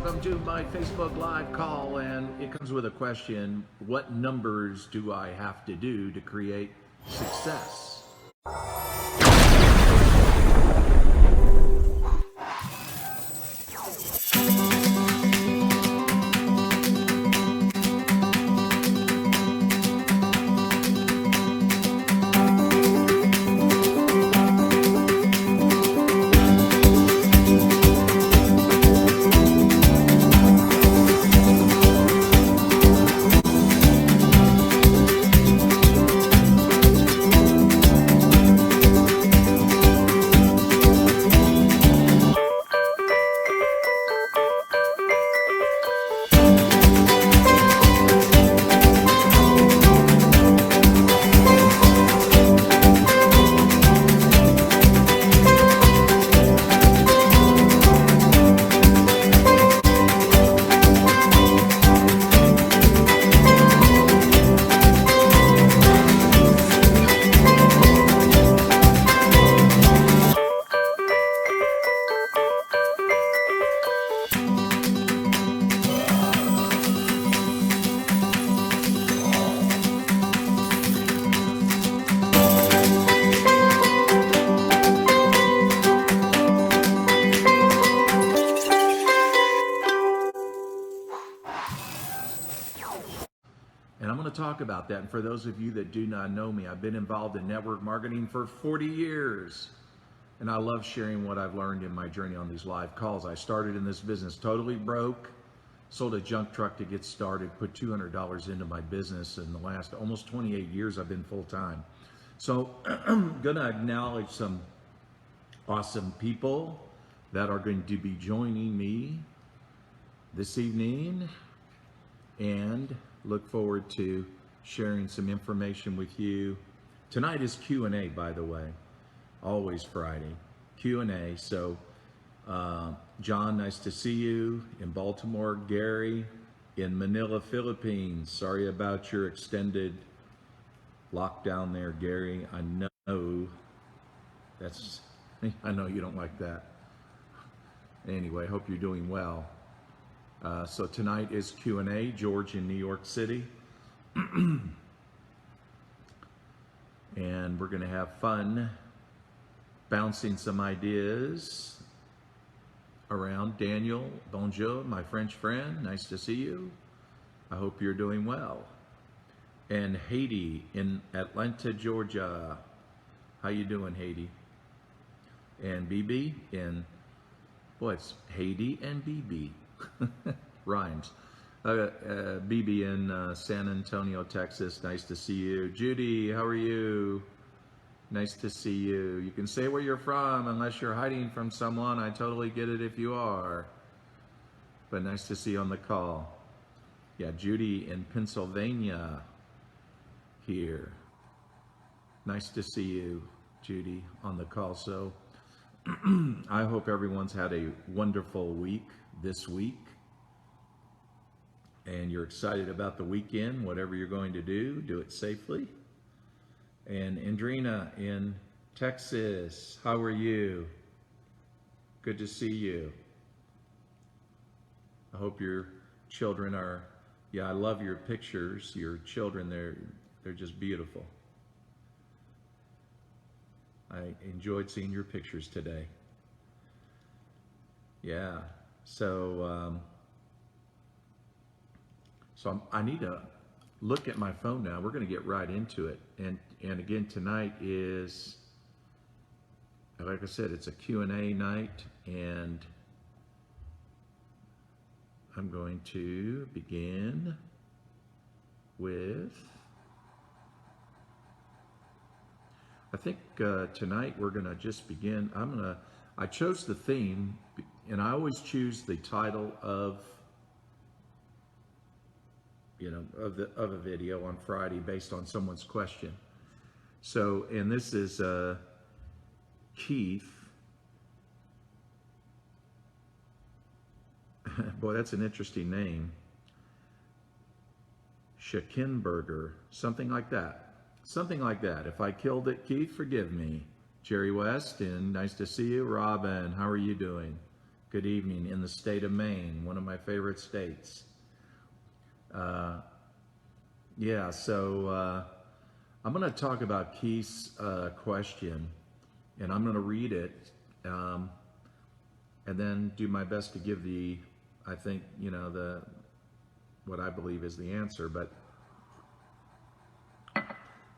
welcome to my Facebook Live call, and it comes with a question: what numbers do I have to do to create success? And I'm going to talk about that. And for those of you that do not know me, I've been involved in network marketing for 40 years. And I love sharing what I've learned in my journey on these live calls. I started in this business totally broke, sold a junk truck to get started, put $200 into my business. In the last almost 28 years, I've been full time. So I'm going to acknowledge some awesome people that are going to be joining me this evening, and look forward to sharing some information with you. Tonight is Q&A, by the way, always Friday, Q&A. So John, nice to see you in Baltimore. Gary in Manila, Philippines. Sorry about your extended lockdown there, Gary. I know you don't like that. Anyway, hope you're doing well. So tonight is Q&A. George in New York City. And we're going to have fun bouncing some ideas around. Daniel, bonjour, my French friend. Nice to see you. I hope you're doing well. And Haiti in Atlanta, Georgia. How you doing, Haiti? And BB in, boy, it's Haiti and BB. Rhymes. BB in San Antonio, Texas. Nice to see you. Judy, how are you? Nice to see you. You can say where you're from unless you're hiding from someone. I totally get it if you are. But nice to see you on the call. Yeah, Judy in Pennsylvania here. Nice to see you, Judy, on the call. So I hope everyone's had a wonderful week this week, and you're excited about the weekend. Whatever you're going to do it safely. And Andrina in Texas, how are you? Good to see you. I hope your children are, yeah, I love your pictures. Your children, they're just beautiful. I enjoyed seeing your pictures today. Yeah. So I need to look at my phone now. We're going to get right into it. And again, tonight is, like I said, it's a Q&A night, and I'm going to begin with, I think tonight we're going to just begin. I chose the theme, and I always choose the title of a video on Friday based on someone's question. So, and this is Keith. Boy, that's an interesting name. Schickenberger, something like that. Something like that. If I killed it, Keith, forgive me. Jerry West, and nice to see you. Robin, how are you doing? Good evening in the state of Maine, one of my favorite states. Yeah, so I'm going to talk about Keith's question, and I'm going to read it, and then do my best to give I think, what I believe is the answer. But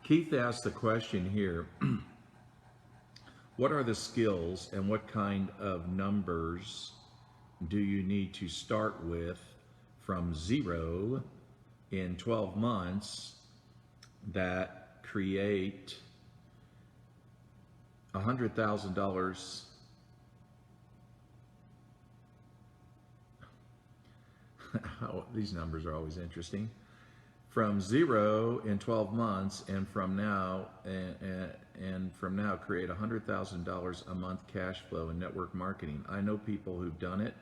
Keith asked the question here, what are the skills and what kind of numbers do you need to start with from zero in 12 months that create $100,000? These numbers are always interesting. From zero in 12 months and from now create $100,000 a month cash flow in network marketing. I know people who've done it.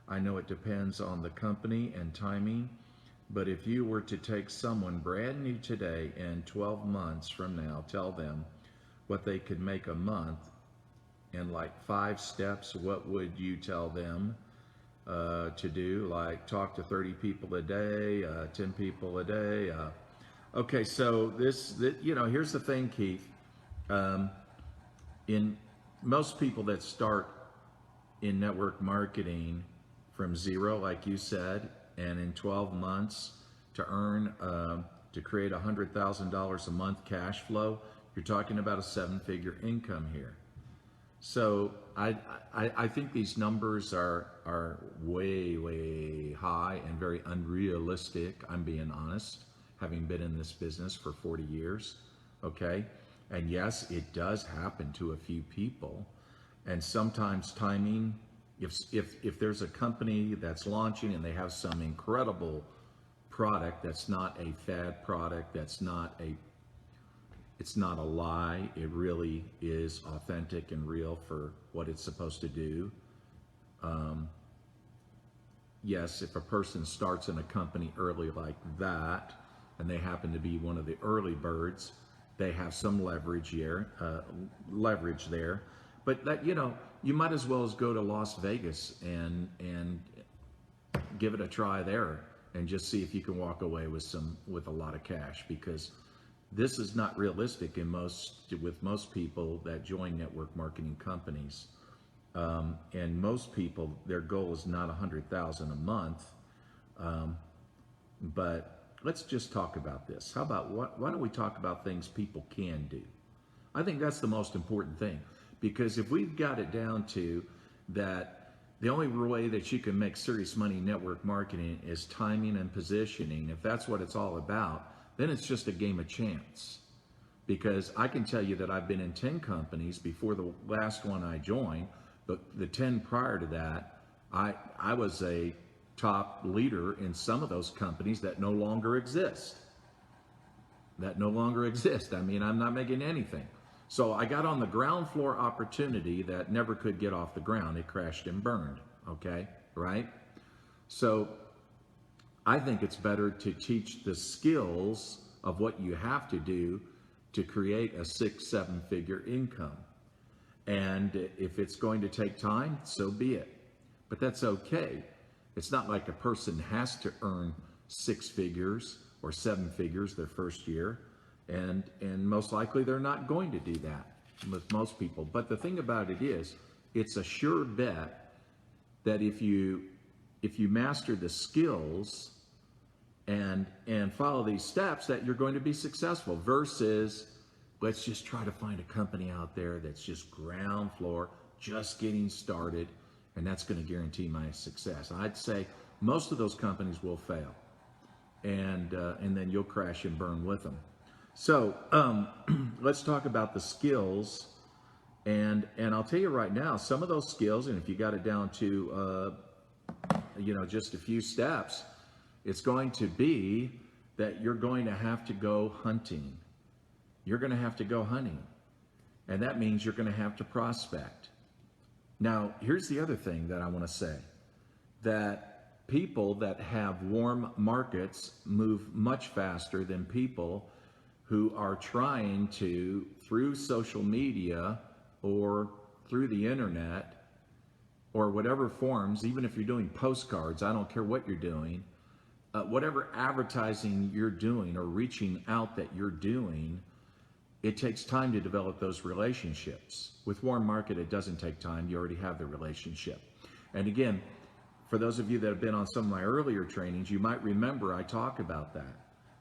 I know it depends on the company and timing, but if you were to take someone brand new today and 12 months from now, tell them what they could make a month in like 5 steps, what would you tell them to do? Like talk to 30 people a day, 10 people a day. Okay, so here's the thing, Keith. In most people that start in network marketing from zero, like you said, and in 12 months to earn, to create $100,000 a month cash flow, you're talking about a 7-figure income here. So I think these numbers are way, way high and very unrealistic. I'm being honest, having been in this business for 40 years, okay? And yes, it does happen to a few people. And sometimes timing, if there's a company that's launching and they have some incredible product that's not a fad product, it's not a lie. It really is authentic and real for what it's supposed to do. Yes, if a person starts in a company early like that, and they happen to be one of the early birds, they have some leverage there. But that, you might as well as go to Las Vegas and give it a try there and just see if you can walk away with a lot of cash, because this is not realistic with most people that join network marketing companies. And most people, their goal is not $100,000 a month. But let's just talk about this. How about why don't we talk about things people can do? I think that's the most important thing, because if we've got it down to that the only way that you can make serious money in network marketing is timing and positioning, if that's what it's all about, then it's just a game of chance. Because I can tell you that I've been in 10 companies before the last one I joined, but the 10 prior to that, I was a top leader in some of those companies that no longer exist. I mean, I'm not making anything. So I got on the ground floor opportunity that never could get off the ground. It crashed and burned, okay, right? So I think it's better to teach the skills of what you have to do to create a 6-7-figure income. And if it's going to take time, so be it. But that's okay. It's not like a person has to earn 6 figures or 7 figures their first year. And most likely they're not going to do that with most people. But the thing about it is, it's a sure bet that if you master the skills and follow these steps, that you're going to be successful, versus let's just try to find a company out there that's just ground floor, just getting started, and that's going to guarantee my success. I'd say most of those companies will fail, and then you'll crash and burn with them. So let's talk about the skills, and I'll tell you right now, some of those skills, and if you got it down to just a few steps, it's going to be that you're going to have to go hunting. You're going to have to go hunting. And that means you're going to have to prospect. Now, here's the other thing that I want to say, that people that have warm markets move much faster than people who are trying to, through social media or through the internet or whatever forms, even if you're doing postcards, I don't care what you're doing, whatever advertising you're doing or reaching out that you're doing, it takes time to develop those relationships. With Warm Market, it doesn't take time. You already have the relationship. And again, for those of you that have been on some of my earlier trainings, you might remember I talk about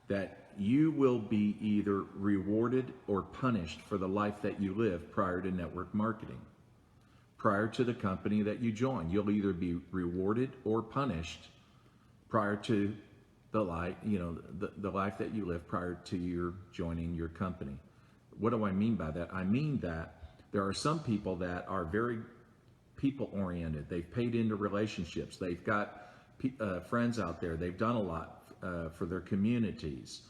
that you will be either rewarded or punished for the life that you live prior to network marketing. Prior to the company that you join, you'll either be rewarded or punished prior to the life, the life that you live prior to your joining your company. What do I mean by that? I mean that there are some people that are very people oriented. They've paid into relationships. They've got friends out there. They've done a lot for their communities.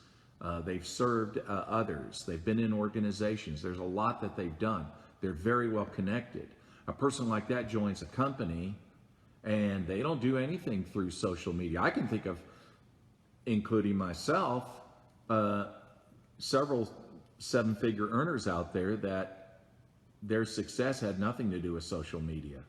They've served others. They've been in organizations. There's a lot that they've done. They're very well connected. A person like that joins a company and they don't do anything through social media. I can think of, including myself, several seven-figure earners out there that their success had nothing to do with social media.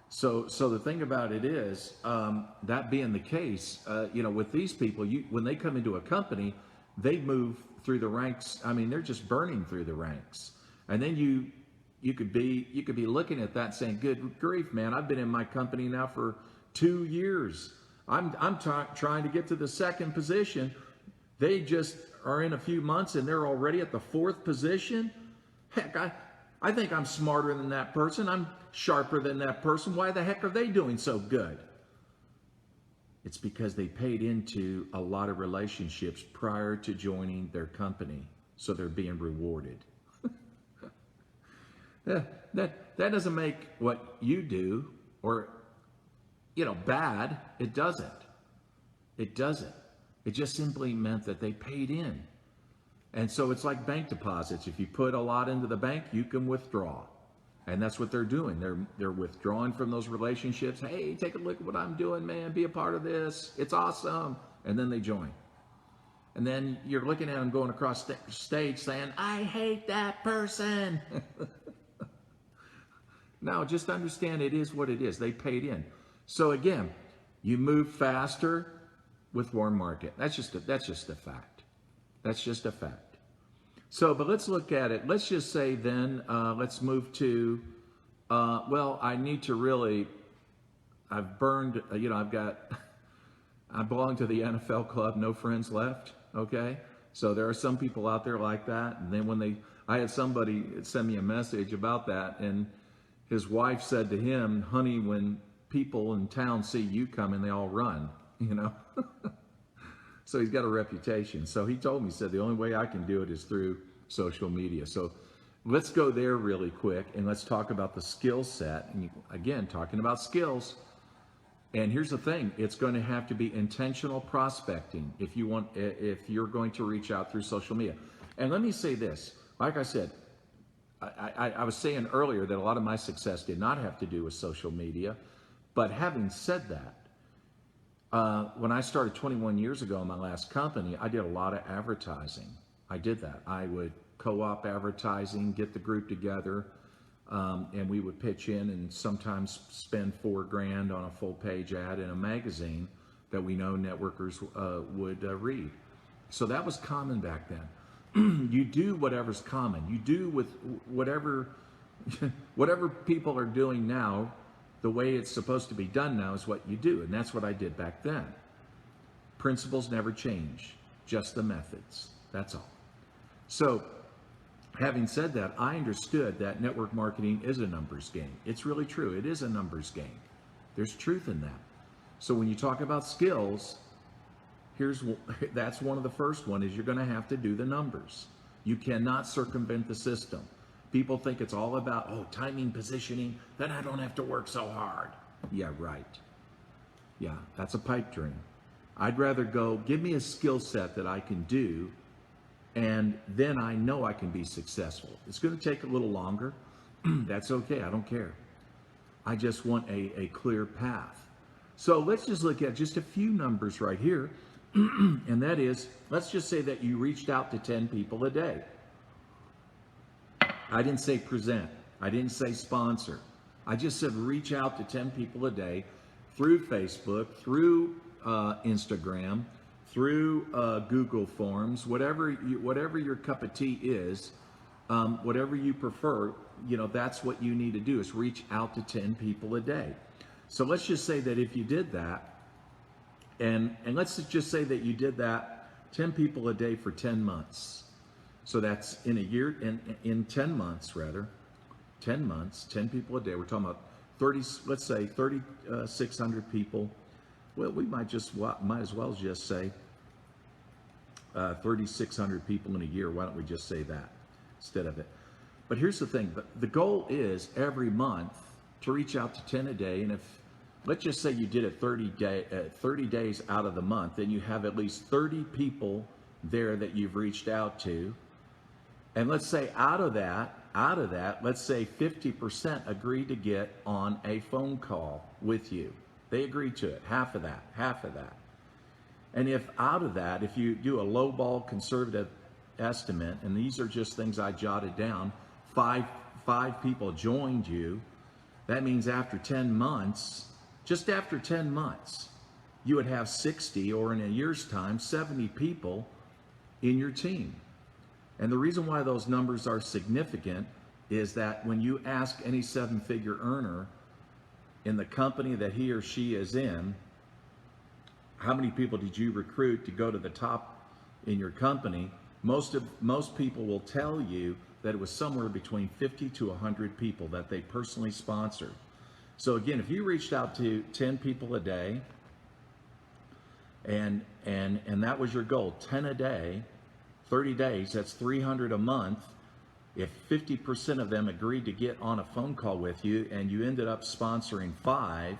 So the thing about it is, that being the case, with these people, when they come into a company, they move through the ranks. I mean, they're just burning through the ranks, and then you could be looking at that saying, "Good grief, man! I've been in my company now for 2 years. I'm trying to get to the second position. They just are in a few months and they're already at the 4th position. Heck, I think I'm smarter than that person. I'm sharper than that person. Why the heck are they doing so good?" It's because they paid into a lot of relationships prior to joining their company, so they're being rewarded. That doesn't make what you do or bad. It doesn't. It doesn't. It just simply meant that they paid in. And so it's like bank deposits. If you put a lot into the bank, you can withdraw. And that's what they're doing. They're withdrawing from those relationships. Hey, take a look at what I'm doing, man. Be a part of this. It's awesome. And then they join. And then you're looking at them going across stage saying, "I hate that person." No, just understand it is what it is. They paid in. So again, you move faster with Warm Market. That's just a fact. That's just a fact. So, but let's look at it. Let's just say then, let's move to, I need to really, I've burned, I belong to the NFL club, no friends left, okay? So there are some people out there like that. And then I had somebody send me a message about that, and his wife said to him, "Honey, when people in town see you coming, they all run." So he's got a reputation. So he told me, he said, "The only way I can do it is through social media." So let's go there really quick and let's talk about the skill set. And again, talking about skills. And here's the thing, it's going to have to be intentional prospecting if you're going to reach out through social media. And let me say this, like I said, I was saying earlier that a lot of my success did not have to do with social media. But having said that, when I started 21 years ago in my last company, I did a lot of advertising. I did that. I would co-op advertising, get the group together, and we would pitch in and sometimes spend $4,000 on a full page ad in a magazine that we know networkers would read. So that was common back then. You do whatever's common. You do with whatever people are doing now. The way it's supposed to be done now is what you do, and that's what I did back then. Principles never change, just the methods. That's all. So, having said that, I understood that network marketing is a numbers game. It's really true. It is a numbers game. There's truth in that. So when you talk about skills, that's one of the first one is you're going to have to do the numbers. You cannot circumvent the system. People think it's all about, timing, positioning, then I don't have to work so hard. Yeah, right. Yeah, that's a pipe dream. I'd rather give me a skill set that I can do, and then I know I can be successful. It's going to take a little longer. That's okay. I don't care. I just want a clear path. So let's just look at just a few numbers right here. And that is, let's just say that you reached out to 10 people a day. I didn't say present. I didn't say sponsor. I just said reach out to 10 people a day through Facebook, through Instagram, through Google Forms, whatever your cup of tea is, whatever you prefer. That's what you need to do, is reach out to 10 people a day. So let's just say that if you did that, and let's just say that you did that 10 people a day for 10 months. So that's in a year, in 10 months rather. 10 months, 10 people a day. We're talking about 30, let's say 3,600 people. Well, we might as well just say 3,600 people in a year. Why don't we just say that instead of it? But here's the thing. The goal is every month to reach out to 10 a day. And if, let's just say you did it 30 days out of the month, then you have at least 30 people there that you've reached out to. And let's say out of that, let's say 50% agreed to get on a phone call with you. They agreed to it, half of that. And if out of that, if you do a lowball conservative estimate, and these are just things I jotted down, five people joined you, that means after 10 months, just after 10 months, you would have 60, or in a year's time, 70 people in your team. And the reason why those numbers are significant is that when you ask any 7-figure earner in the company that he or she is in, how many people did you recruit to go to the top in your company? Most people will tell you that it was somewhere between 50 to 100 people that they personally sponsored. So again, if you reached out to 10 people a day, and that was your goal, 10 a day, 30 days, that's 300 a month. If 50% of them agreed to get on a phone call with you and you ended up sponsoring 5,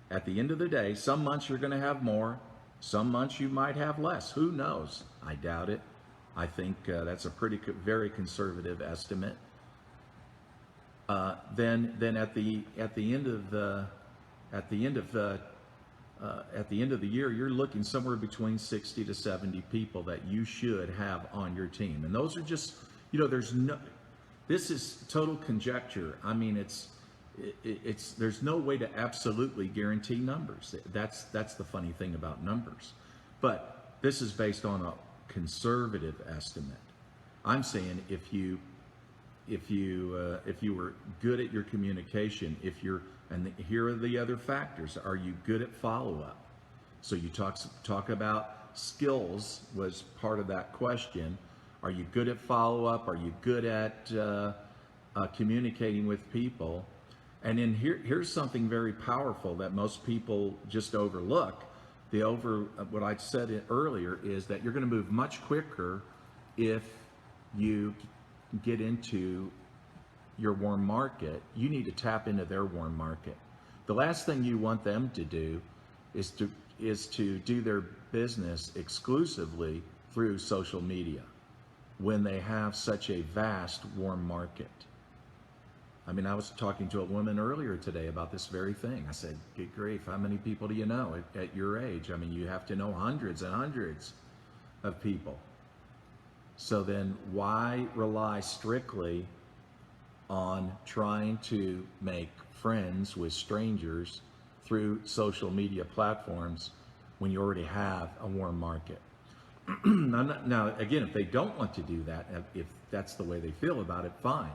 at the end of the day, some months you're going to have more, some months you might have less. Who knows? I doubt it. I think that's a very conservative estimate. Then at the end of the year, you're looking somewhere between 60 to 70 people that you should have on your team. And those are just, this is total conjecture. I mean, there's no way to absolutely guarantee numbers. That's the funny thing about numbers. But this is based on a conservative estimate. I'm saying if you were good at your communication, and here are the other factors. Are you good at follow-up? So you talk about skills was part of that question. Are you good at follow-up? Are you good at communicating with people? And then here's something very powerful that most people just overlook. What I said earlier is that you're going to move much quicker if you get into your warm market. You need to tap into their warm market. The last thing you want them to do is to do their business exclusively through social media when they have such a vast warm market. I mean, I was talking to a woman earlier today about this very thing. I said, good grief, how many people do you know at your age? I mean, you have to know hundreds and hundreds of people. So then why rely strictly on trying to make friends with strangers through social media platforms when you already have a warm market? Now, again, if they don't want to do that, if that's the way they feel about it, fine.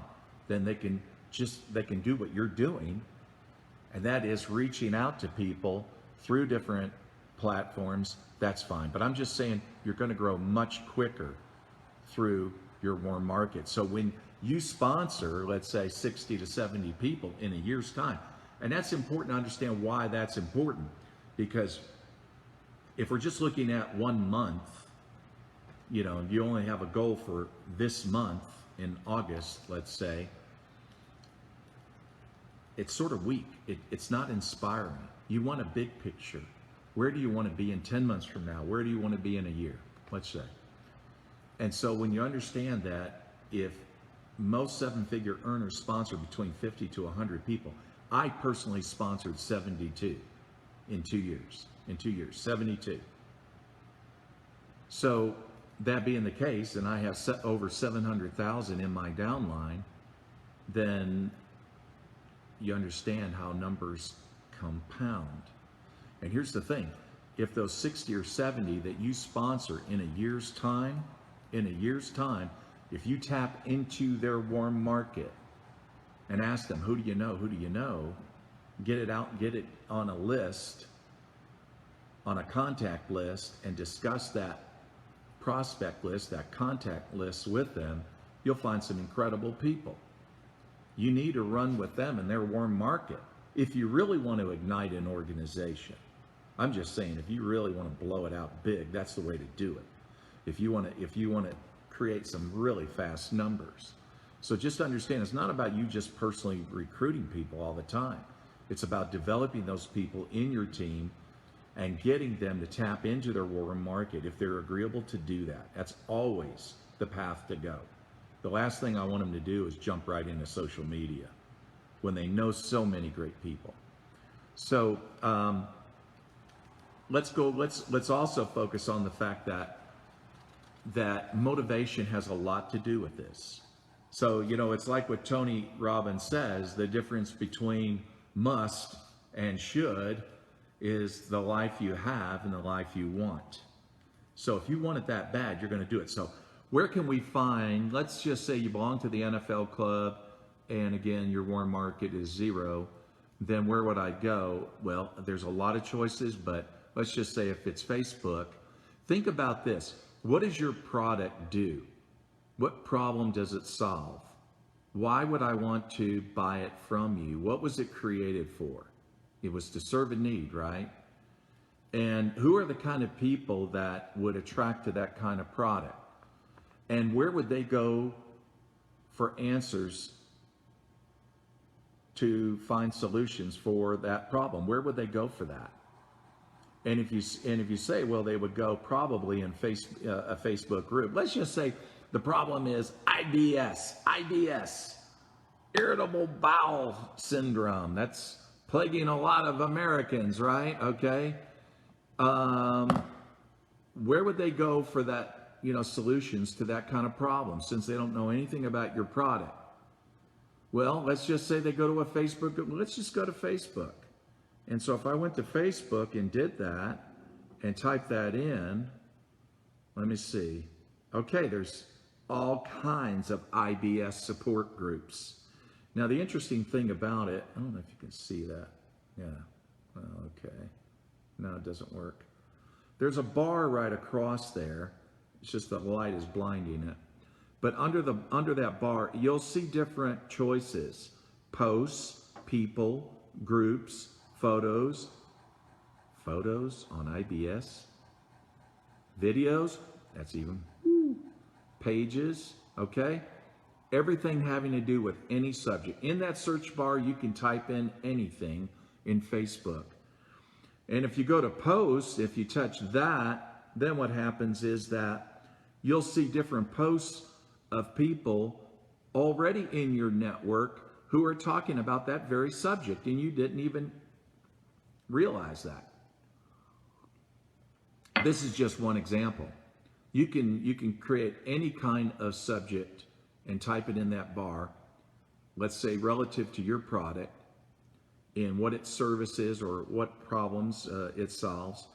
Then they can do what you're doing, and that is reaching out to people through different platforms. That's fine. But I'm just saying you're going to grow much quicker through your warm market. So when you sponsor, let's say 60 to 70 people in a year's time, and that's important to understand why that's important, because if we're just looking at 1 month, if you only have a goal for this month in August, let's say, it's sort of weak. It's not inspiring. You want a big picture. Where do you want to be in 10 months from now? Where do you want to be in a year, let's say? And so when you understand that if most 7-figure earners sponsor between 50 to 100 people, I personally sponsored 72 in 2 years. 72. So that being the case, and I have over 700,000 in my downline, then you understand how numbers compound. And here's the thing, if those 60 or 70 that you sponsor in a year's time, if you tap into their warm market and ask them, who do you know, get it out, get it on a list, on a contact list, and discuss that prospect list, that contact list with them, you'll find some incredible people. You need to run with them in their warm market if you really want to ignite an organization. I'm just saying, if you really want to blow it out big, that's the way to do it. If you want to create some really fast numbers. So just understand, it's not about you just personally recruiting people all the time. It's about developing those people in your team and getting them to tap into their warm market if they're agreeable to do that. That's always the path to go. The last thing I want them to do is jump right into social media when they know so many great people. So let's also focus on the fact that motivation has a lot to do with this. So, it's like what Tony Robbins says, the difference between must and should is the life you have and the life you want. So if you want it that bad, you're going to do it. So where can we find, let's just say you belong to the NFL club, and again, your warm market is 0, then where would I go? Well, there's a lot of choices, but let's just say if it's Facebook, think about this. What does your product do? What problem does it solve? Why would I want to buy it from you? What was it created for? It was to serve a need, right? And who are the kind of people that would attract to that kind of product? And where would they go for answers to find solutions for that problem? Where would they go for that? And if you say, well, they would go probably in a Facebook group. Let's just say the problem is IBS, irritable bowel syndrome. That's plaguing a lot of Americans, right? Okay. Where would they go for that, solutions to that kind of problem, since they don't know anything about your product? Well, let's just say they go to a Facebook group. Let's just go to Facebook. And so if I went to Facebook and did that and typed that in, let me see. Okay, there's all kinds of IBS support groups. Now, the interesting thing about it, I don't know if you can see that. Yeah, okay. No, it doesn't work. There's a bar right across there. It's just the light is blinding it. But under that bar, you'll see different choices. Posts, people, groups, photos on IBS, videos, that's even, pages, okay? Everything having to do with any subject. In that search bar, you can type in anything in Facebook. And if you go to posts, if you touch that, then what happens is that you'll see different posts of people already in your network who are talking about that very subject, and you didn't even realize that. This is just one example. You can create any kind of subject and type it in that bar, let's say relative to your product and what its service is or what problems it solves.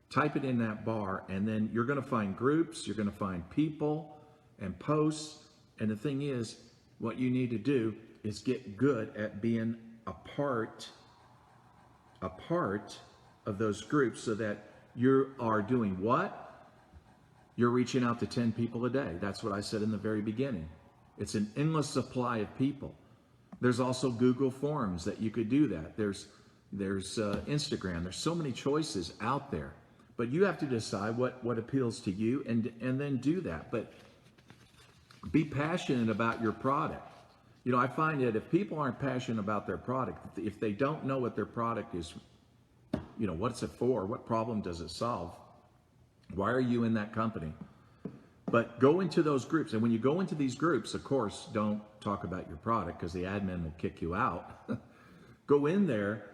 Type it in that bar, and then you're going to find groups, you're going to find people and posts. And the thing is, what you need to do is get good at being a part of those groups, so that you are doing what? You're reaching out to 10 people a day. That's what I said in the very beginning. It's an endless supply of people. There's also Google Forms that you could do that. There's Instagram. There's so many choices out there. But you have to decide what appeals to you and then do that. But be passionate about your product. I find that if people aren't passionate about their product, if they don't know what their product is, what's it for? What problem does it solve? Why are you in that company? But go into those groups. And when you go into these groups, of course, don't talk about your product because the admin will kick you out. Go in there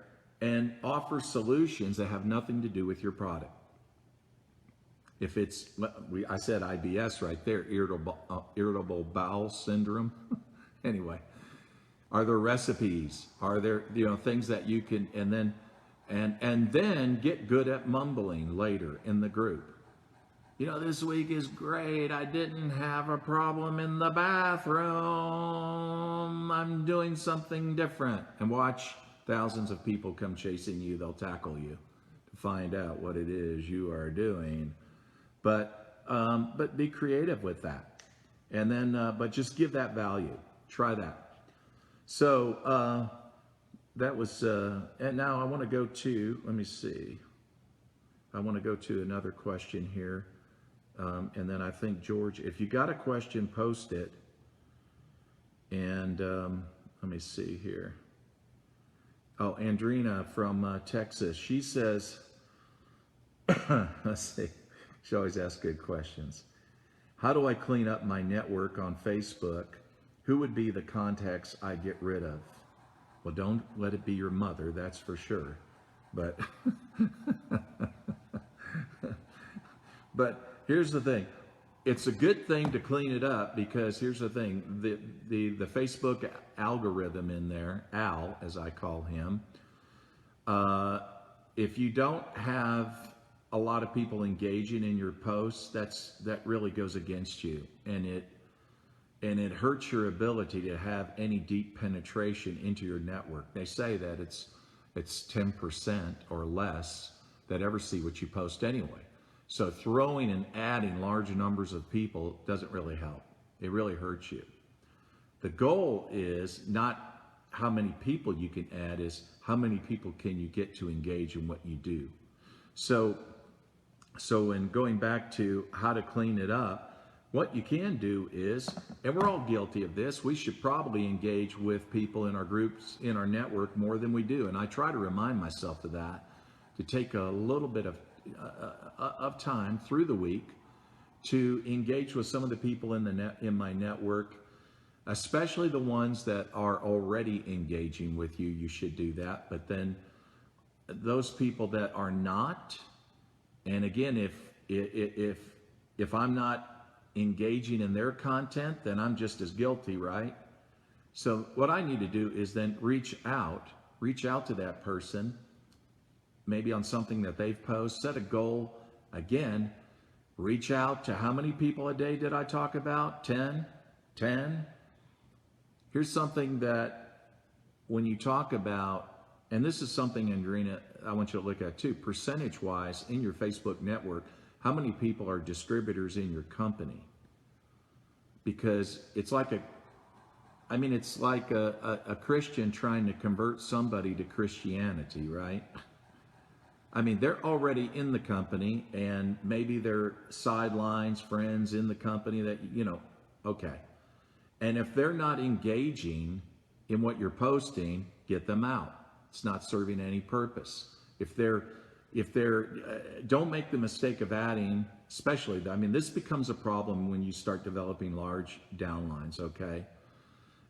and offer solutions that have nothing to do with your product. If it's, I said IBS right there, irritable bowel syndrome. Anyway, Are there recipes? Are there, things that you can, and then get good at mumbling later in the group. This week is great. I didn't have a problem in the bathroom. I'm doing something different. And watch thousands of people come chasing you. They'll tackle you to find out what it is you are doing. But be creative with that. And then, but just give that value. Try that. So that was, and now I want to go to, let me see. I want to go to another question here. And then I think, George, if you got a question, post it. And let me see here. Oh, Andrina from Texas. She says, let's see. She always asks good questions. How do I clean up my network on Facebook? Who would be the contacts I get rid of? Well, don't let it be your mother, that's for sure. But but here's the thing. It's a good thing to clean it up, because here's the thing. The Facebook algorithm in there, Al, as I call him, if you don't have a lot of people engaging in your posts, that really goes against you, and it hurts your ability to have any deep penetration into your network. They say that it's 10% or less that ever see what you post anyway. So throwing and adding large numbers of people doesn't really help. It really hurts you. The goal is not how many people you can add, is how many people can you get to engage in what you do. So in going back to how to clean it up, what you can do is, and we're all guilty of this, we should probably engage with people in our groups, in our network, more than we do. And I try to remind myself of that, to take a little bit of time through the week to engage with some of the people in my network, especially the ones that are already engaging with you. You should do that. But then those people that are not, and again, if I'm not engaging in their content, then I'm just as guilty, right? So what I need to do is then reach out to that person, maybe on something that they've posted, set a goal. Again, reach out to how many people a day did I talk about? 10? Here's something that when you talk about, and this is something, Andrina, I want you to look at too, percentage-wise in your Facebook network, how many people are distributors in your company? Because it's like a Christian trying to convert somebody to Christianity, right? I mean, they're already in the company, and maybe they're sidelines, friends in the company that, okay. And if they're not engaging in what you're posting, get them out. It's not serving any purpose. If they're don't make the mistake of adding, especially, this becomes a problem when you start developing large downlines, okay?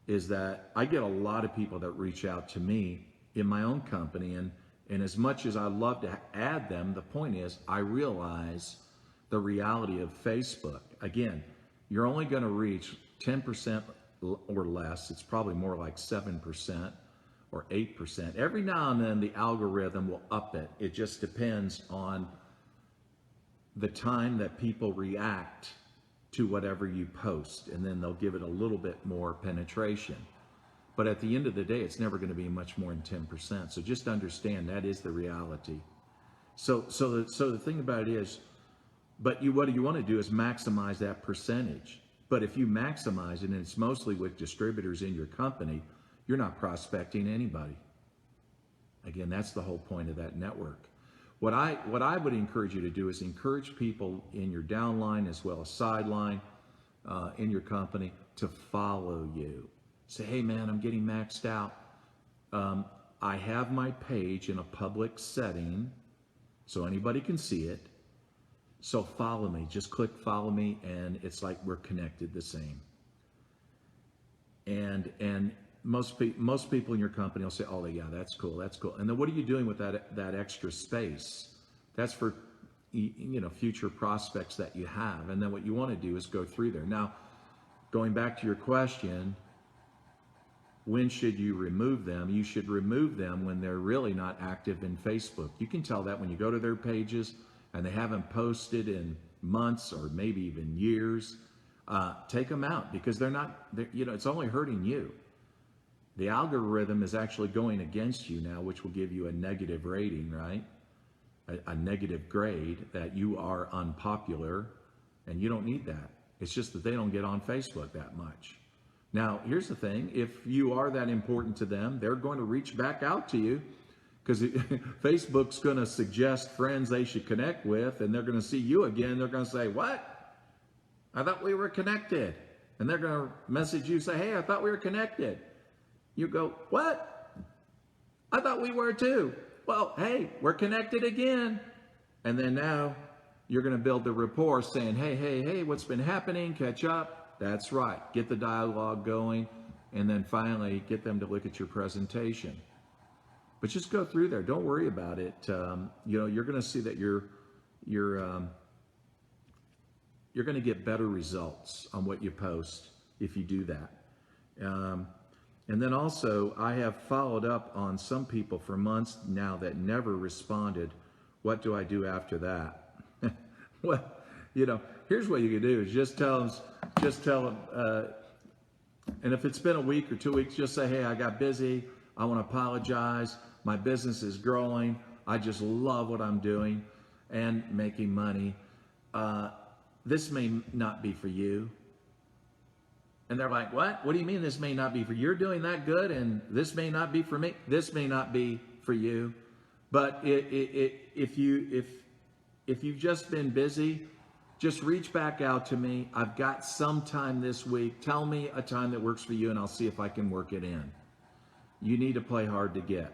Is that I get a lot of people that reach out to me in my own company, and as much as I love to add them, the point is I realize the reality of Facebook. Again, you're only going to reach 10% or less. It's probably more like 7% or 8%. Every now and then the algorithm will up it. It just depends on the time that people react to whatever you post, and then they'll give it a little bit more penetration. But at the end of the day, it's never going to be much more than 10%. So just understand that is the reality. So the thing about it is, what you want to do is maximize that percentage. But if you maximize it, and it's mostly with distributors in your company, you're not prospecting anybody. Again, that's the whole point of that network. What I would encourage you to do is encourage people in your downline as well as sideline in your company to follow you. Say, hey man, I'm getting maxed out. I have my page in a public setting so anybody can see it. So follow me, just click follow me, and it's like we're connected the same. And most people in your company will say, oh yeah, that's cool. And then what are you doing with that extra space? That's for future prospects that you have. And then what you want to do is go through there. Now, going back to your question, when should you remove them? You should remove them when they're really not active in Facebook. You can tell that when you go to their pages and they haven't posted in months or maybe even years. Take them out, because it's only hurting you. The algorithm is actually going against you now, which will give you a negative rating, right? A negative grade, that you are unpopular, and you don't need that. It's just that they don't get on Facebook that much. Now, here's the thing. If you are that important to them, they're going to reach back out to you, because Facebook's going to suggest friends they should connect with, and they're going to see you again. They're going to say, what? I thought we were connected. And they're going to message you, say, hey, I thought we were connected. You go, what? I thought we were too. Well, hey, we're connected again. And then now you're going to build the rapport, saying, hey, what's been happening? Catch up. That's right. Get the dialogue going, and then finally get them to look at your presentation. But just go through there. Don't worry about it. You're going to see that you're going to get better results on what you post if you do that. And then also, I have followed up on some people for months now that never responded. What do I do after that? Well, here's what you can do is just tell them, and if it's been a week or 2 weeks, just say, hey, I got busy. I want to apologize. My business is growing. I just love what I'm doing and making money. This may not be for you. And they're like, what? What do you mean this may not be for you? You're doing that good and this may not be for me? This may not be for you. But if you've just been busy, just reach back out to me. I've got some time this week. Tell me a time that works for you, and I'll see if I can work it in. You need to play hard to get.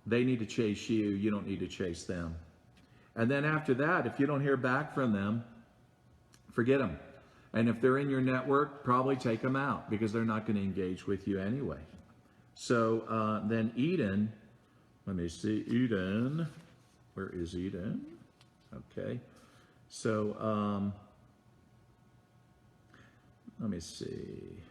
They need to chase you. You don't need to chase them. And then after that, if you don't hear back from them, forget them. And if they're in your network, probably take them out, because they're not going to engage with you anyway. So then Eden, let me see, Eden, where is Eden? Okay, so let me see.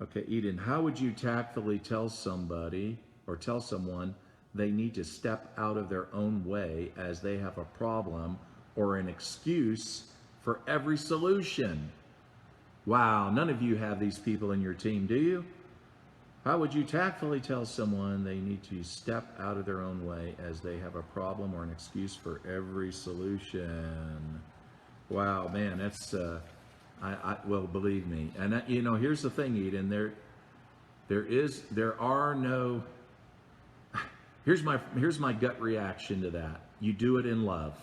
Okay, Eden, how would you tactfully tell somebody or tell someone they need to step out of their own way as they have a problem or an excuse for every solution? Wow, none of you have these people in your team, do you? How would you tactfully tell someone they need to step out of their own way as they have a problem or an excuse for every solution? Wow, man, that's, well, believe me. And here's the thing, Eden, here's my gut reaction to that. You do it in love.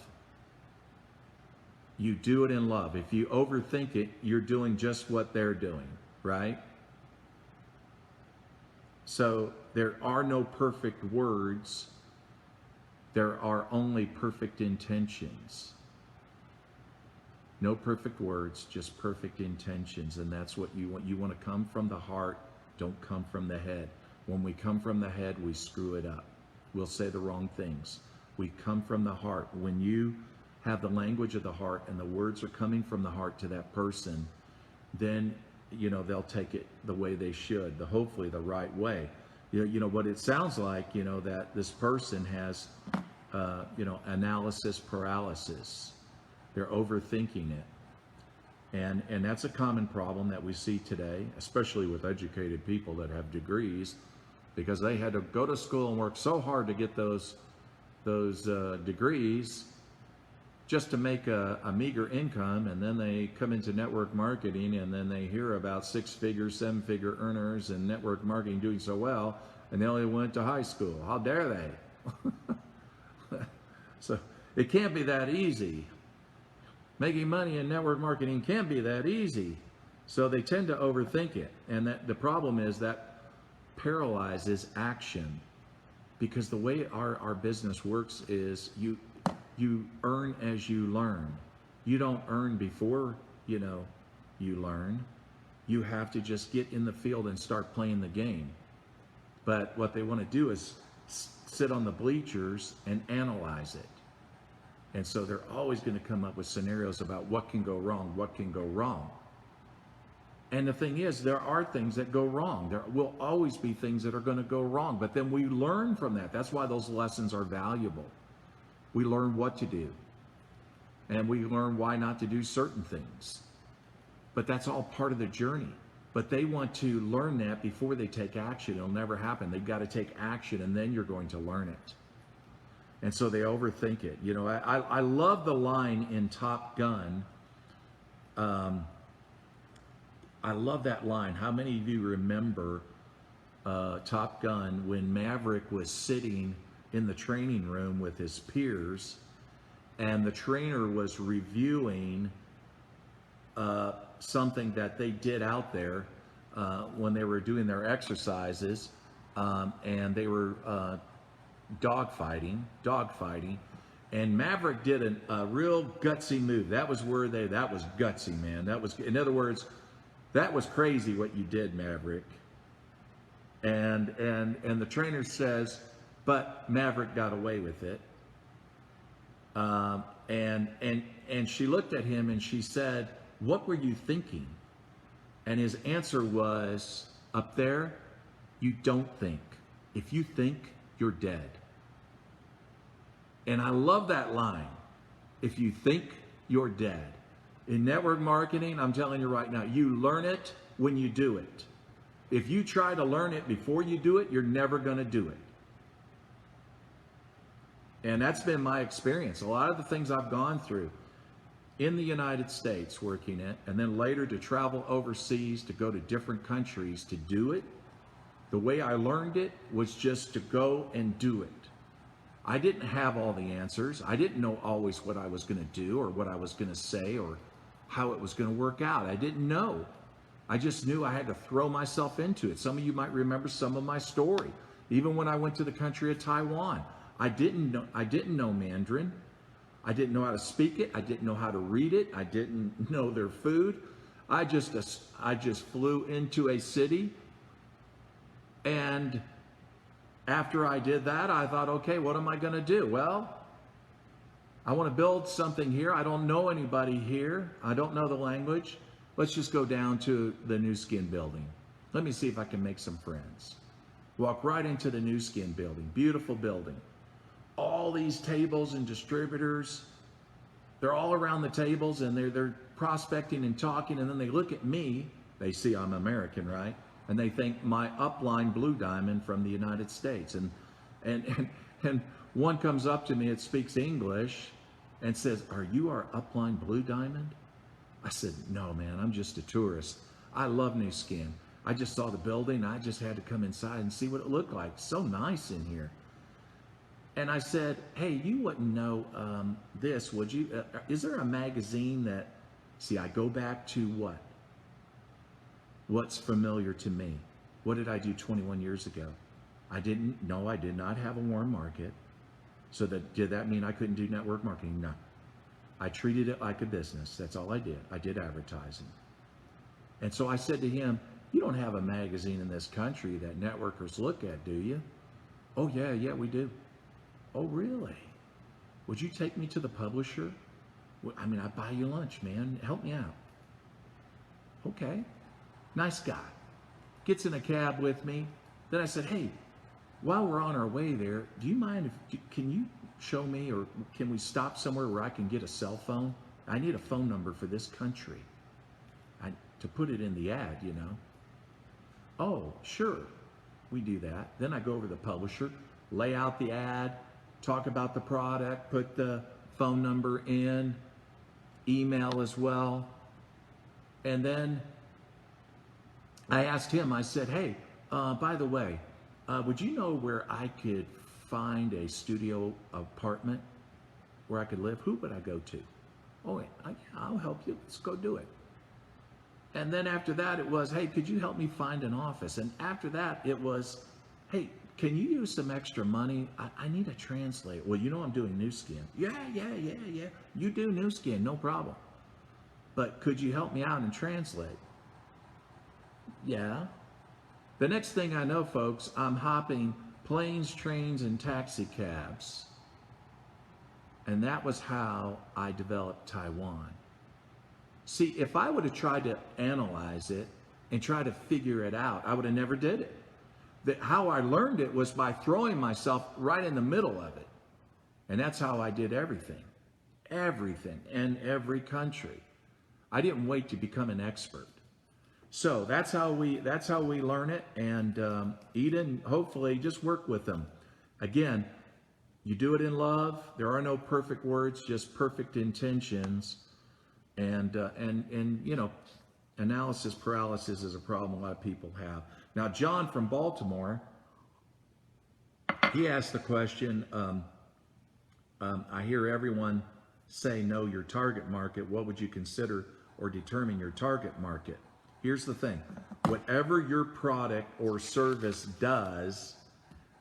You do it in love. If you overthink it, you're doing just what they're doing, right? So there are no perfect words. There are only perfect intentions. No perfect words, just perfect intentions. And that's what you want. You want to come from the heart, don't come from the head. When we come from the head, we screw it up. We'll say the wrong things. We come from the heart. When you have the language of the heart and the words are coming from the heart to that person, then they'll take it the way they should, hopefully the right way. What it sounds like, that this person has analysis paralysis. They're overthinking it. And that's a common problem that we see today, especially with educated people that have degrees, because they had to go to school and work so hard to get those degrees just to make a meager income, and then they come into network marketing, and then they hear about 6-figure, 7-figure earners and network marketing doing so well, and they only went to high school. How dare they? So it can't be that easy. Making money in network marketing can't be that easy. So they tend to overthink it, and that the problem is that paralyzes action, because the way our business works is you earn as you learn. You don't earn before you learn. You have to just get in the field and start playing the game. But what they want to do is sit on the bleachers and analyze it. And so they're always going to come up with scenarios about what can go wrong, what can go wrong. And the thing is, there are things that go wrong. There will always be things that are going to go wrong, but then we learn from that. That's why those lessons are valuable. We learn what to do, and we learn why not to do certain things. But that's all part of the journey. But they want to learn that before they take action. It'll never happen. They've got to take action, and then you're going to learn it. And so they overthink it. You know, I love the line in Top Gun. I love that line. How many of you remember Top Gun when Maverick was sitting in the training room with his peers, and the trainer was reviewing something that they did out there when they were doing their exercises, and they were dogfighting, and Maverick did a real gutsy move. That was gutsy, man. That was, in other words, that was crazy what you did, Maverick. And the trainer says, but Maverick got away with it. And she looked at him and she said, what were you thinking? And his answer was, up there, you don't think. If you think, you're dead. And I love that line. If you think, you're dead. In network marketing, I'm telling you right now, you learn it when you do it. If you try to learn it before you do it, you're never going to do it. And that's been my experience. A lot of the things I've gone through in the United States working it, and then later to travel overseas, to go to different countries to do it, the way I learned it was just to go and do it. I didn't have all the answers. I didn't know always what I was going to do or what I was going to say or how it was going to work out. I didn't know. I just knew I had to throw myself into it. Some of you might remember some of my story. Even when I went to the country of Taiwan, I didn't know Mandarin. I didn't know how to speak it. I didn't know how to read it. I didn't know their food. I just flew into a city, and after I did that, I thought, okay, what am I going to do? Well, I want to build something here. I don't know anybody here. I don't know the language. Let's just go down to the Nu Skin building. Let me see if I can make some friends. Walk right into the Nu Skin building. Beautiful building. All these tables and distributors, they're all around the tables, and they're prospecting and talking, and then they look at me. They see I'm American, right? And they think my upline Blue Diamond from the United States. And one comes up to me, it speaks English, and says, are you our upline Blue Diamond? I said, no, man, I'm just a tourist. I love Nu Skin. I just saw the building. I just had to come inside and see what it looked like. So nice in here. And I said, hey, you wouldn't know this, would you? Is there a magazine that, see, I go back to what? What's familiar to me? What did I do 21 years ago? I did not have a warm market. So did that mean I couldn't do network marketing? No. I treated it like a business. That's all I did. I did advertising. And so I said to him, you don't have a magazine in this country that networkers look at, do you? Oh, yeah, we do. Oh, really? Would you take me to the publisher? I mean, I'd buy you lunch, man. Help me out. Okay. Nice guy. Gets in a cab with me. Then I said, hey, while we're on our way there, do you mind can you show me, or can we stop somewhere where I can get a cell phone? I need a phone number for this country. To put it in the ad, you know. Oh, sure. We do that. Then I go over to the publisher, lay out the ad, talk about the product, put the phone number in, email as well. And then I asked him, I said, hey, by the way, would you know where I could find a studio apartment where I could live? Who would I go to? Oh, I'll help you. Let's go do it. And then after that, it was, hey, could you help me find an office? And after that, it was, hey, can you use some extra money? I need a translator. Well, you know I'm doing Nu Skin. Yeah. You do Nu Skin, no problem. But could you help me out and translate? Yeah. The next thing I know, folks, I'm hopping planes, trains, and taxi cabs. And that was how I developed Taiwan. See, if I would have tried to analyze it, and try to figure it out. I would have never did it. How I learned it was by throwing myself right in the middle of it. And that's how I did everything. Everything in every country. I didn't wait to become an expert. So that's how we learn it. And Eden, hopefully, just work with them. Again, you do it in love. There are no perfect words, just perfect intentions. And you know, analysis paralysis is a problem a lot of people have. Now, John from Baltimore, he asked the question. I hear everyone say know your target market. What would you consider or determine your target market? Here's the thing. Whatever your product or service does,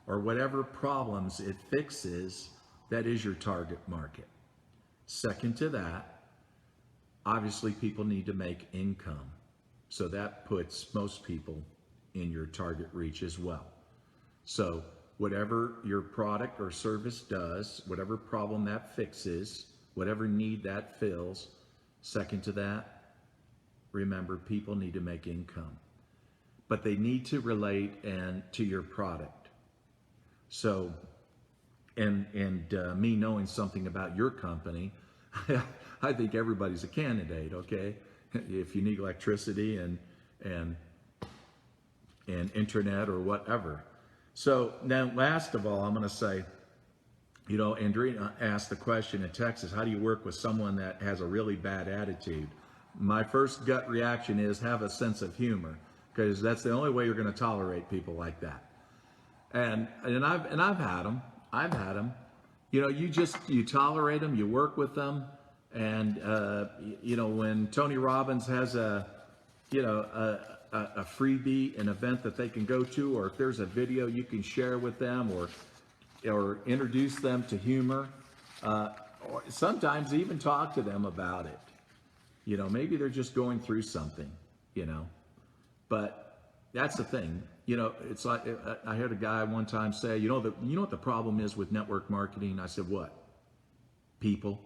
or whatever problems it fixes, that is your target market. Second to that, obviously people need to make income. So that puts most people in your target reach as well. So whatever your product or service does, whatever problem that fixes, whatever need that fills, second to that, remember, people need to make income. But they need to relate and to your product. So, and me knowing something about your company, I think everybody's a candidate, okay? If you need electricity and internet or whatever. So now, last of all, I'm going to say, you know, Andrea asked the question in Texas, how do you work with someone that has a really bad attitude? My first gut reaction is have a sense of humor, because that's the only way you're going to tolerate people like that. And I've had them. I've had them. You know, you tolerate them, you work with them, and you know, when Tony Robbins has a freebie, an event that they can go to, or if there's a video you can share with them, or introduce them to humor, or sometimes even talk to them about it. You know, maybe they're just going through something, you know, but that's the thing. You know, it's like, I heard a guy one time say, you know what the problem is with network marketing? I said, what? People.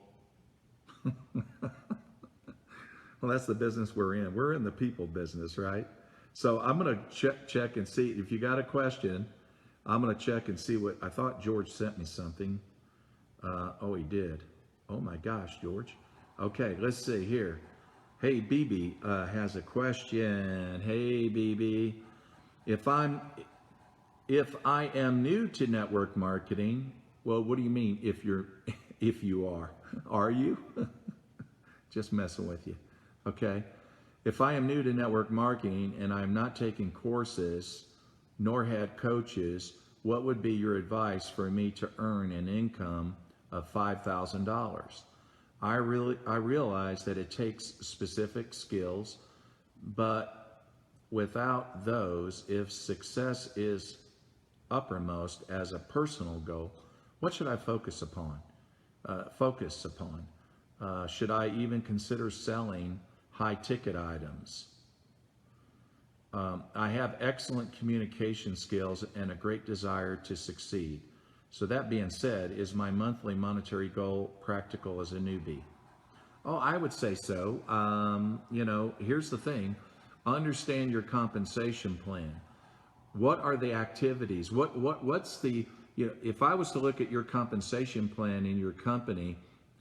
Well, that's the business we're in. We're in the people business, right? So I'm going to check and see if you got a question. I'm going to check and see what, I thought George sent me something. Oh, he did. Oh my gosh, George. Okay, let's see here. Hey, BB has a question. Hey, BB. If I am new to network marketing, well, what do you mean if you are you? Just messing with you. Okay. If I am new to network marketing and I'm not taking courses nor had coaches, what would be your advice for me to earn an income of $5,000? I realize that it takes specific skills, but without those, if success is uppermost as a personal goal, what should I focus upon? Should I even consider selling high-ticket items? I have excellent communication skills and a great desire to succeed. So that being said, is my monthly monetary goal practical as a newbie? Oh, I would say so. You know, here's the thing. Understand your compensation plan. What are the activities? What's the, you know, if I was to look at your compensation plan in your company,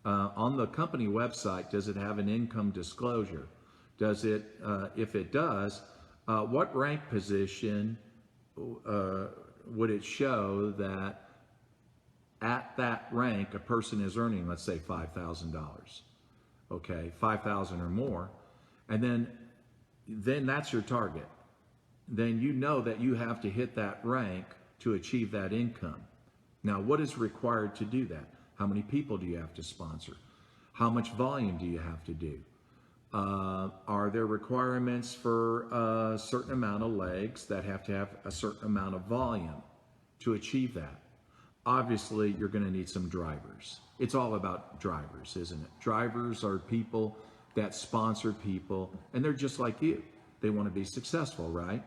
on the company website, does it have an income disclosure? Does it, if it does, what rank position would it show that at that rank a person is earning, let's say $5,000, okay, 5,000 or more, and then that's your target. Then you know that you have to hit that rank to achieve that income. Now, what is required to do that? How many people do you have to sponsor? How much volume do you have to do? Are there requirements for a certain amount of legs that have to have a certain amount of volume to achieve that? Obviously, you're going to need some drivers. It's all about drivers, isn't it? Drivers are people that sponsor people, and they're just like you. They want to be successful, right?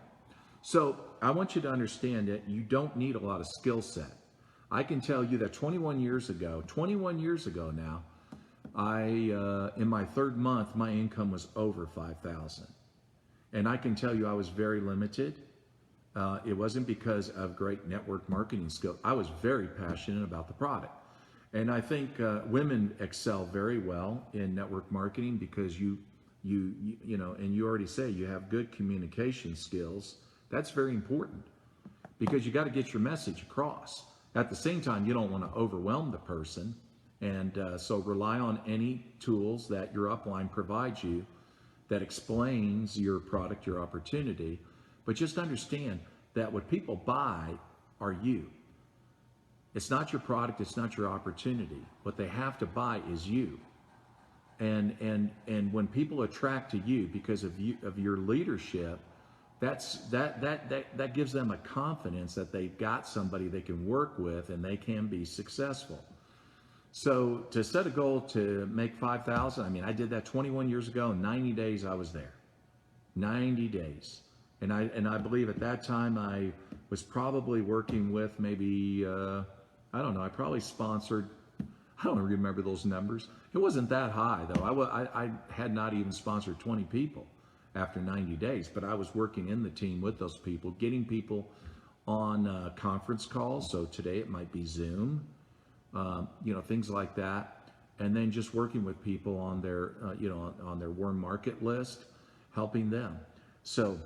So I want you to understand that you don't need a lot of skill set. I can tell you that 21 years ago now, in my third month, my income was over 5,000. And I can tell you I was very limited. It wasn't because of great network marketing skills. I was very passionate about the product. And I think women excel very well in network marketing because you know, and you already say you have good communication skills. That's very important because you got to get your message across. At the same time, you don't want to overwhelm the person. And so rely on any tools that your upline provides you that explains your product, your opportunity. But just understand that what people buy are you. It's not your product, it's not your opportunity. What they have to buy is you. And when people attract to you because of your leadership, that gives them a confidence that they've got somebody they can work with and they can be successful. So to set a goal to make 5,000, I mean, I did that 21 years ago. In 90 days, I was there. 90 days. And I believe at that time I was probably working with maybe, I don't know, I probably sponsored, I don't remember those numbers. It wasn't that high though. I had not even sponsored 20 people after 90 days, but I was working in the team with those people, getting people on conference calls. So today it might be Zoom. You know, things like that, and then just working with people on their, you know, on their warm market list, helping them. So,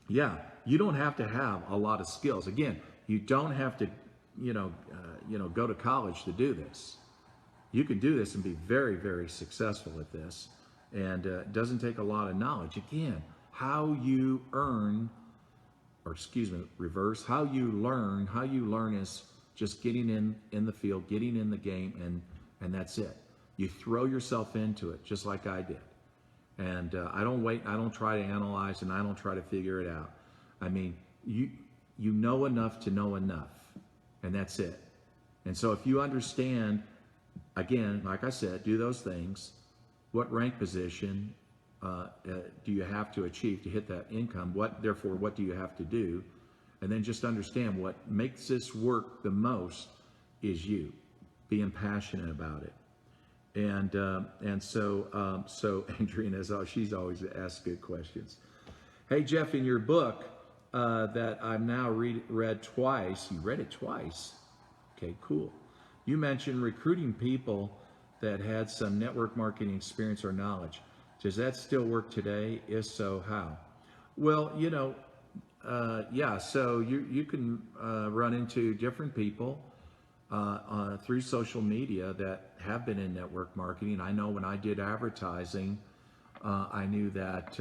yeah, you don't have to have a lot of skills. Again, you don't have to, you know, go to college to do this. You can do this and be very, very successful at this, and it doesn't take a lot of knowledge. Again, how you earn, or excuse me, reverse, how you learn is just getting in the field, getting in the game, and that's it. You throw yourself into it, just like I did. And I don't wait, I don't try to analyze, and I don't try to figure it out. I mean, you know enough to know enough, and that's it. And so if you understand, again, like I said, do those things. What rank position do you have to achieve to hit that income? What do you have to do? And then just understand what makes this work the most is you being passionate about it. And so Adrienne, she's always asked good questions. Hey Jeff, in your book that I've now read twice, you read it twice. Okay, cool. You mentioned recruiting people that had some network marketing experience or knowledge. Does that still work today? If so, how? Well, you know, yeah, so you can run into different people through social media that have been in network marketing. I know when I did advertising, I knew that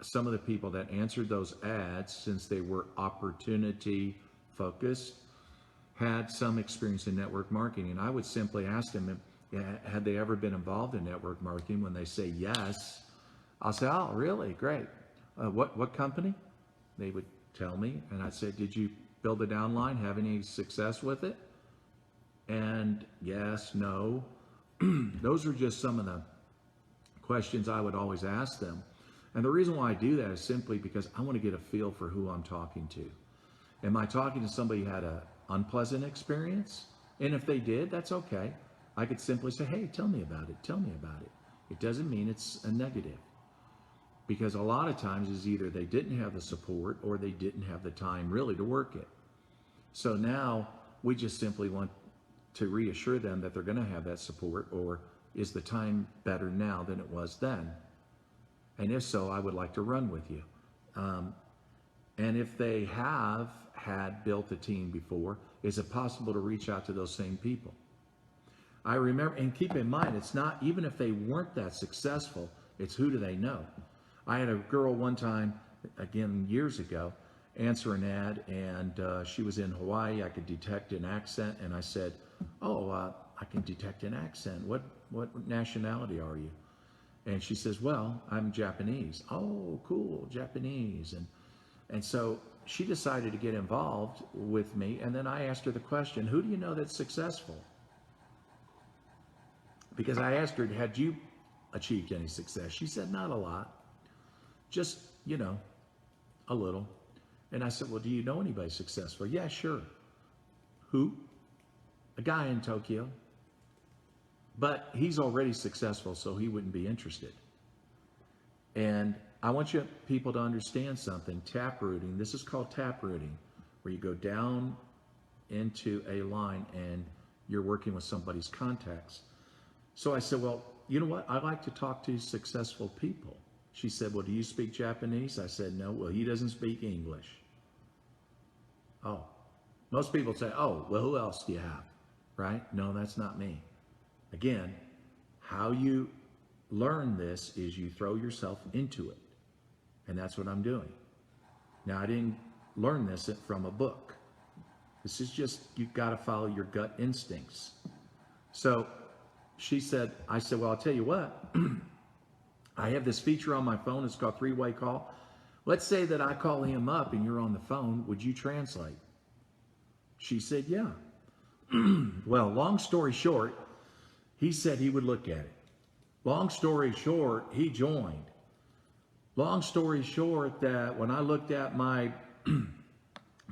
some of the people that answered those ads, since they were opportunity focused, had some experience in network marketing. And I would simply ask them, had they ever been involved in network marketing? When they say yes, I'll say, oh, really? Great. What company? They would tell me, and I said, did you build a downline? Have any success with it? And yes, no. Those are just some of the questions I would always ask them. And the reason why I do that is simply because I want to get a feel for who I'm talking to. Am I talking to somebody who had an unpleasant experience? And if they did, that's okay. I could simply say, hey, tell me about it. Tell me about it. It doesn't mean it's a negative. Because a lot of times is either they didn't have the support or they didn't have the time really to work it. So now we just simply want to reassure them that they're going to have that support, or is the time better now than it was then? And if so, I would like to run with you. And if they have had built a team before, is it possible to reach out to those same people? I remember, and keep in mind, it's not, even if they weren't that successful, it's who do they know? I had a girl one time, again, years ago, answer an ad, and she was in Hawaii. I could detect an accent, and I said, oh, I can detect an accent. What nationality are you? And she says, well, I'm Japanese. Oh, cool, Japanese. And so she decided to get involved with me, and then I asked her the question, who do you know that's successful? Because I asked her, had you achieved any success? She said, not a lot. Just, you know, a little. And I said, well, do you know anybody successful? Yeah, sure. Who? A guy in Tokyo. But he's already successful, so he wouldn't be interested. And I want you people to understand something. Tap rooting, this is called tap rooting, where you go down into a line and you're working with somebody's contacts. So I said, well, you know what? I like to talk to successful people. She said, well, do you speak Japanese? I said, no. Well, he doesn't speak English. Oh, most people say, oh, well, who else do you have? Right? No, that's not me. Again, how you learn this is you throw yourself into it. And that's what I'm doing. Now, I didn't learn this from a book. This is just, you've got to follow your gut instincts. So she said, I said, well, I'll tell you what. I have this feature on my phone. It's called three-way call. Let's say that I call him up and you're on the phone. Would you translate? She said, yeah. Well, long story short, he said he would look at it. Long story short, he joined. Long story short, that when I looked at my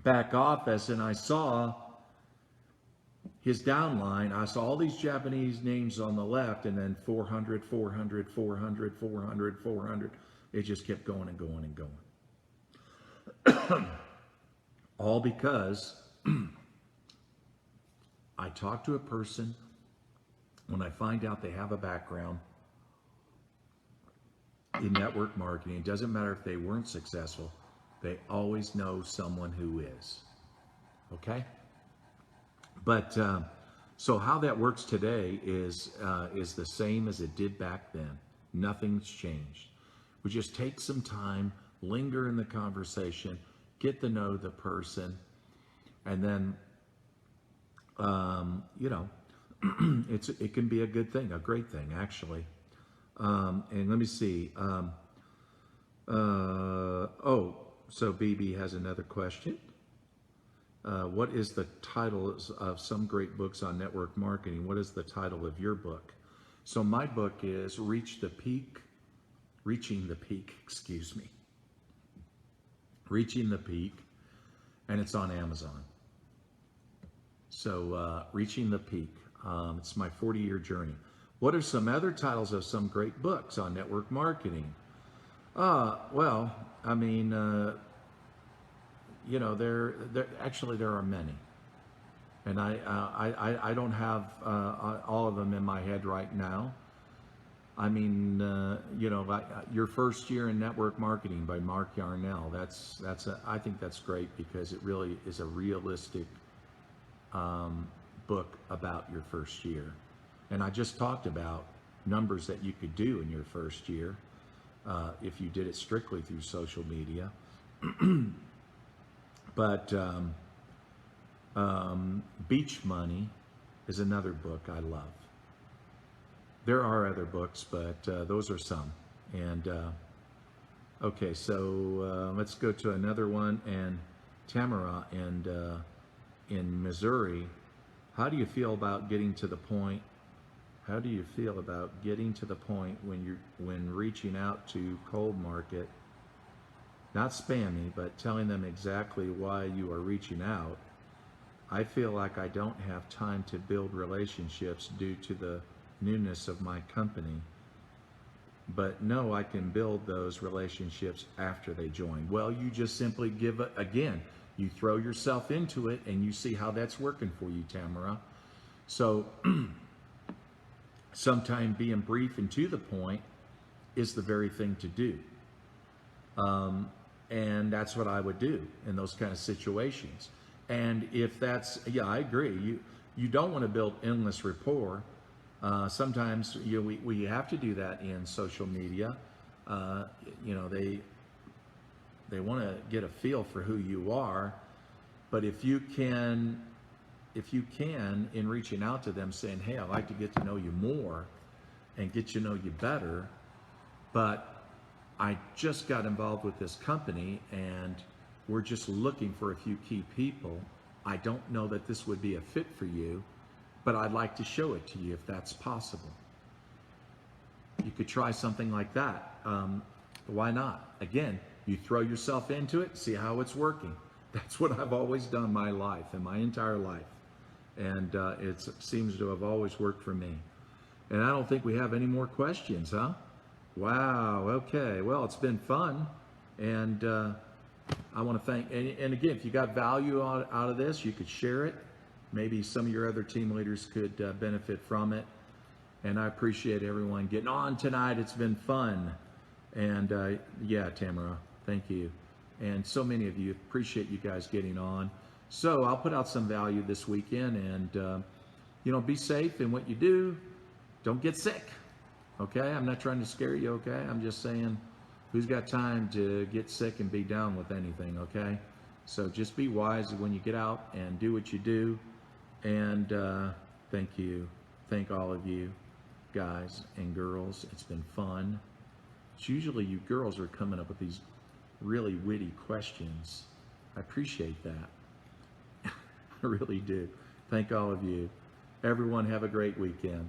back office and I saw his downline, I saw all these Japanese names on the left and then 400, 400, 400, 400, 400. It just kept going and going and going. All because I talk to a person, when I find out they have a background in network marketing, it doesn't matter if they weren't successful, they always know someone who is. Okay? But so how that works today is the same as it did back then. Nothing's changed. We just take some time, linger in the conversation, get to know the person, and then you know, it can be a good thing, a great thing actually. And let me see. So BB has another question. What is the title of some great books on network marketing? What is the title of your book? So my book is Reaching the Peak, and it's on Amazon. So Reaching the Peak, it's my 40-year journey. What are some other titles of some great books on network marketing? Well, I mean, you know, there are many, and I don't have all of them in my head right now. I mean, you know, like Your First Year in Network Marketing by Mark Yarnell. I think that's great because it really is a realistic book about your first year. And I just talked about numbers that you could do in your first year if you did it strictly through social media. But Beach Money is another book I love. There are other books, but those are some. And okay, so let's go to another one. And Tamara in Missouri, how do you feel about getting to the point? How do you feel about getting to the point when reaching out to cold market, not spammy, but telling them exactly why you are reaching out? I feel like I don't have time to build relationships due to the newness of my company, but no, I can build those relationships after they join. Well, you just simply give it, again, you throw yourself into it and you see how that's working for you, Tamara. So sometimes being brief and to the point is the very thing to do. And that's what I would do in those kind of situations. And if that's, yeah, I agree. You don't want to build endless rapport. Sometimes we have to do that in social media. You know, they want to get a feel for who you are. But if you can, in reaching out to them saying, hey, I'd like to get to know you more and get to know you better, but I just got involved with this company and we're just looking for a few key people. I don't know that this would be a fit for you, but I'd like to show it to you if that's possible. You could try something like that. Why not? Again, you throw yourself into it, see how it's working. That's what I've always done my life, in my entire life. And it seems to have always worked for me. And I don't think we have any more questions, huh? Wow. Okay. Well, it's been fun, and I want to thank. And again, if you got value out of this, you could share it. Maybe some of your other team leaders could benefit from it. And I appreciate everyone getting on tonight. It's been fun. And yeah, Tamara, thank you. And so many of you, appreciate you guys getting on. So I'll put out some value this weekend, and be safe in what you do. Don't get sick. Okay, I'm not trying to scare you. Okay, I'm just saying, who's got time to get sick and be down with anything? Okay, so just be wise when you get out and do what you do. And thank you, thank all of you, guys and girls. It's been fun. It's usually you girls are coming up with these really witty questions. I appreciate that. I really do. Thank all of you. Everyone have a great weekend.